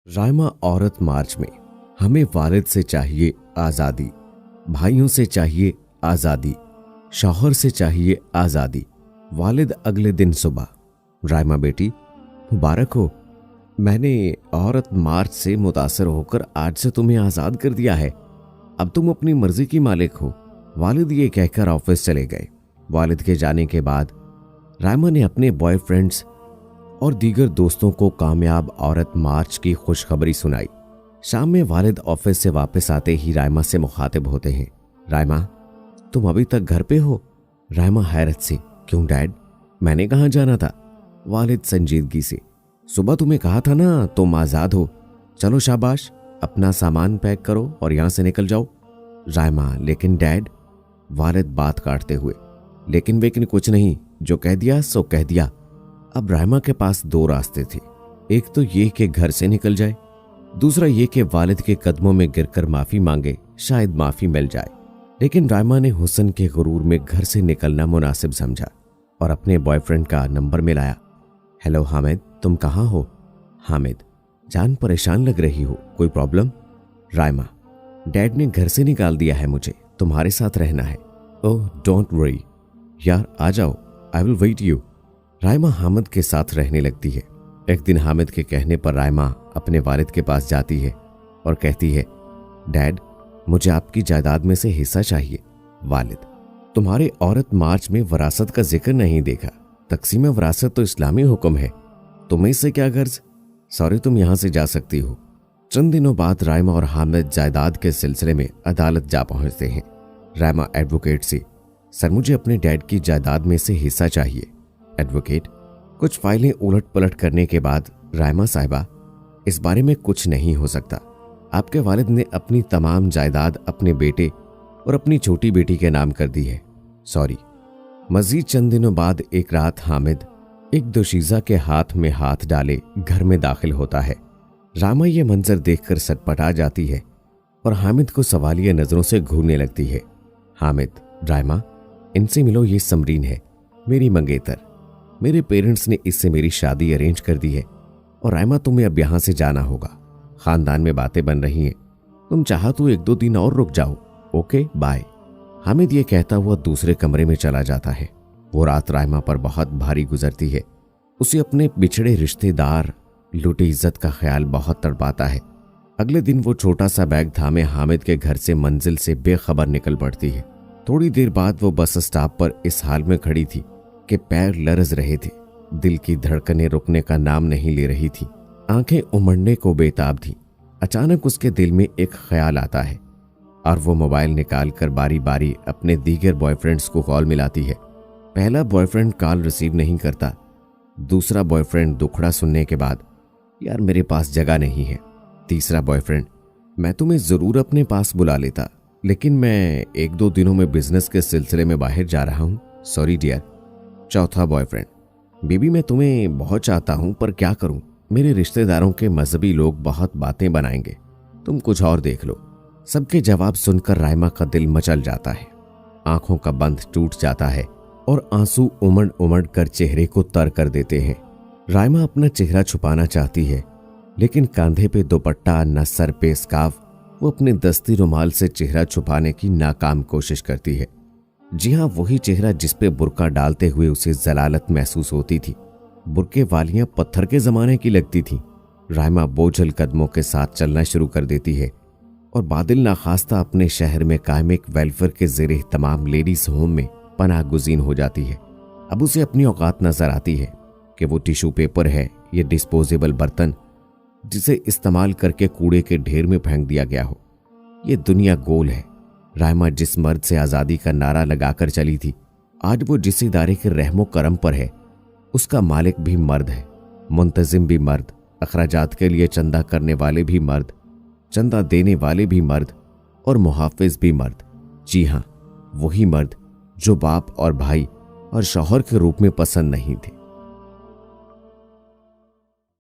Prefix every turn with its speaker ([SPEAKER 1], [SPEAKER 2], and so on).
[SPEAKER 1] रायमा औरत मार्च में। हमें वालिद से चाहिए आज़ादी, भाइयों से चाहिए आज़ादी, शौहर से चाहिए आज़ादी। वालिद अगले दिन सुबह। रायमा बेटी मुबारक हो, मैंने औरत मार्च से मुतासर होकर आज से तुम्हें आज़ाद कर दिया है। अब तुम अपनी मर्जी की मालिक हो। वालिद ये कहकर ऑफिस चले गए। वालिद के जाने के बाद रायमा ने अपने बॉयफ्रेंड्स और दीगर दोस्तों को कामयाब औरत मार्च की खुशखबरी सुनाई। शाम में वालिद ऑफिस से वापस आते ही रायमा से मुखातिब होते हैं। रायमा, तुम अभी तक घर पे हो? रायमा हैरत से, क्यों डैड, मैंने कहाँ जाना था? वालिद संजीदगी से, सुबह तुम्हें कहा था ना तुम आज़ाद हो। चलो शाबाश, अपना सामान पैक करो और यहां से निकल जाओ। रायमा, लेकिन डैड। वालिद बात काटते हुए, लेकिन वेकिन कुछ नहीं, जो कह दिया सो कह दिया। अब रायमा के पास दो रास्ते थे। एक तो ये कि घर से निकल जाए, दूसरा ये कि वालिद के कदमों में गिरकर माफी मांगे, शायद माफी मिल जाए। लेकिन रायमा ने हुस्न के गुरूर में घर से निकलना मुनासिब समझा और अपने बॉयफ्रेंड का नंबर मिलाया। हेलो हामिद, तुम कहाँ हो? हामिद, जान परेशान लग रही हो, कोई प्रॉब्लम? रायमा, डैड ने घर से निकाल दिया है, मुझे तुम्हारे साथ रहना है। ओह डोंट वरी यार, आ जाओ, I will wait you. Raima Hamid के साथ रहने लगती है। एक दिन हामिद के कहने पर रायमा अपने वालिद के पास जाती है और कहती है, डैड, मुझे आपकी जायदाद में से हिस्सा चाहिए। वालिद, तुम्हारे औरत मार्च में वरासत का जिक्र नहीं देखा। तकसीम वरासत तो इस्लामी हुक्म है, तुम्हें इससे क्या गर्ज? सॉरी, तुम यहां से जा सकती हो। चंद दिनों बाद रायमा और हामिद जायदाद के सिलसिले में अदालत जा पहुंचते हैं। रायमा एडवोकेट से, सर मुझे अपने डैड की जायदाद में से हिस्सा चाहिए। एडवोकेट, कुछ फाइलें उलट पलट करने के बाद, रायमा साहिबा, इस बारे में कुछ नहीं हो सकता। आपके वालिद ने अपनी तमाम जायदाद अपने बेटे और अपनी छोटी बेटी के नाम कर दी है। सॉरी। मजीद चंद दिनों बाद एक रात हामिद एक दोशीज़ा के हाथ में हाथ डाले घर में दाखिल होता है। रायमा ये मंजर देखकर सटपटा जाती है और हामिद को सवालिया नजरों से घूरने लगती है। हामिद, रायमा, इनसे मिलो, ये समरीन है, मेरी मंगेतर। मेरे पेरेंट्स ने इससे मेरी शादी अरेंज कर दी है और रायमा, तुम्हें अब यहां से जाना होगा। खानदान में बातें बन रही हैं, तुम चाहो तो 1-2 दिन और रुक जाओ। Okay bye. हामिद ये कहता हुआ दूसरे कमरे में चला जाता है। वो रात रायमा पर बहुत भारी गुजरती है। उसे अपने बिछड़े रिश्तेदार, लूटी इज्जत का ख्याल बहुत तड़पाता है। अगले दिन वो छोटा सा बैग थामे हामिद के घर से मंजिल से बेखबर निकल पड़ती है। थोड़ी देर बाद वो बस स्टॉप पर इस हाल में खड़ी थी कि पैर लरज रहे थे, दिल की धड़कनें रुकने का नाम नहीं ले रही थी, आंखें उमड़ने को बेताब थी। अचानक उसके दिल में एक ख्याल आता है और वो मोबाइल निकालकर बारी बारी अपने दीगर बॉयफ्रेंड्स को कॉल मिलाती है। पहला बॉयफ्रेंड कॉल रिसीव नहीं करता। दूसरा बॉयफ्रेंड दुखड़ा सुनने के बाद, यार मेरे पास जगह नहीं है। तीसरा बॉयफ्रेंड, मैं तुम्हें जरूर अपने पास बुला लेता, लेकिन मैं 1-2 दिनों में बिजनेस के सिलसिले में बाहर जा रहा हूं, सॉरी डियर। चौथा बॉयफ्रेंड, बेबी मैं तुम्हें बहुत चाहता हूं, पर क्या करूं, मेरे रिश्तेदारों के मजहबी लोग बहुत बातें बनाएंगे, तुम कुछ और देख लो। सबके जवाब सुनकर रायमा का दिल मचल जाता है, आंखों का बंध टूट जाता है और आंसू उमड़ उमड़ कर चेहरे को तर कर देते हैं। रायमा अपना चेहरा छुपाना चाहती है, लेकिन कांधे पे दुपट्टा, न सर पे स्कार्फ, वो अपने दस्ती रुमाल से चेहरा छुपाने की नाकाम कोशिश करती है। जी हाँ, वही चेहरा जिस पे बुर्का डालते हुए उसे जलालत महसूस होती थी। बुर्के वालियां पत्थर के जमाने की लगती थी। रायमा बोझल कदमों के साथ चलना शुरू कर देती है और बादिल नाखास्ता अपने शहर में कायम एक वेलफेयर के ज़ेरे तमाम लेडीज होम में पनाह गुज़ीन हो जाती है। अब उसे अपनी औकात नजर आती है कि वो टिश्यू पेपर है, ये डिस्पोजेबल बर्तन जिसे इस्तेमाल करके कूड़े के ढेर में फेंक दिया गया हो। ये दुनिया गोल है। रायमा जिस मर्द से आज़ादी का नारा लगाकर चली थी, आज वो जिस इदारे के रहमो करम पर है, उसका मालिक भी मर्द है, मुंतजिम भी मर्द, अखराजात के लिए चंदा करने वाले भी मर्द, चंदा देने वाले भी मर्द और मुहाफिज भी मर्द। जी हाँ, वही मर्द जो बाप और भाई और शौहर के रूप में पसंद नहीं थे।